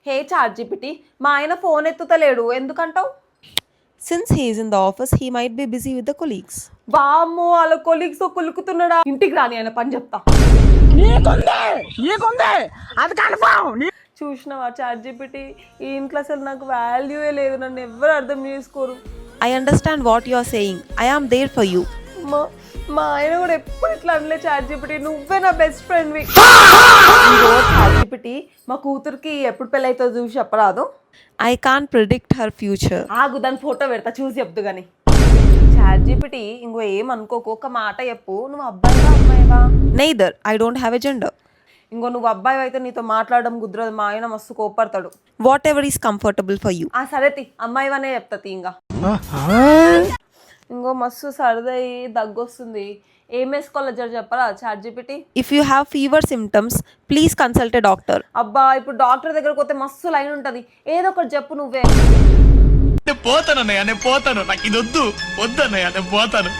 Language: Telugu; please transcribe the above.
హే చాట్‌జీపీటీ మా ఆయన phone ఎత్తుతలేడు ఎందుకంటావు? Since he is in the office, he might be busy with the colleagues. వామ్మో వాళ్ళ కొలీగ్స్ కులుకుతున్నాడా? ఇంటికి రాని ఆయన పని చెప్తా. చూసినావా చాట్‌జీపీటీ ఈ ఇంట్లో అసలు నాకు వాల్యూయే లేదు, నన్ను ఎవ్వరు అర్థం చేసుకోరు. I understand what you are saying. I am there for you. మా ఆయన కూడా ఎప్పుడు ఇట్లా అనలే చాట్‌జీపీటీ, నువ్వే నా బెస్ట్ ఫ్రెండ్వి. చాట్‌జీపీటీ మా కూతురికి ఎప్పుడు పెళ్ళి అవుతుందో చూసి చెప్పరాదు? I can't predict her future. ఆగు దాని ఫోటో పెడతా చూసి చెప్తు కానీ. చాట్‌జీపీటీ ఇంకో ఏమనుకోకు, ఒక మాట చెప్పు, నువ్వు అబ్బాయివా అమ్మాయివా? Neither. I don't have a gender. ఇంకో నువ్వు అబ్బాయి అయితే నీతో మాట్లాడడం కుదరదు, మా ఆయన మస్తు కోపడతాడు. Whatever is comfortable for you. సరే అమ్మాయివనే చెప్తా ఇంకా. ఇంకో మస్తు సరదాయి దగ్గొస్తుంది, ఏం వేసుకోవాలో జర చెప్పరా ChatGPT? If you have fever symptoms, please consult a doctor. అబ్బా ఇప్పుడు డాక్టర్ దగ్గరకు పోతే మస్తు లైన్ ఉంటది, ఏదో ఒకటి చెప్పు నువ్వే. పోతానన్నయ్య, నేను పోతాను, నాకు ఇది వద్దు, వద్దన్నయ్య, నేను పోతాను.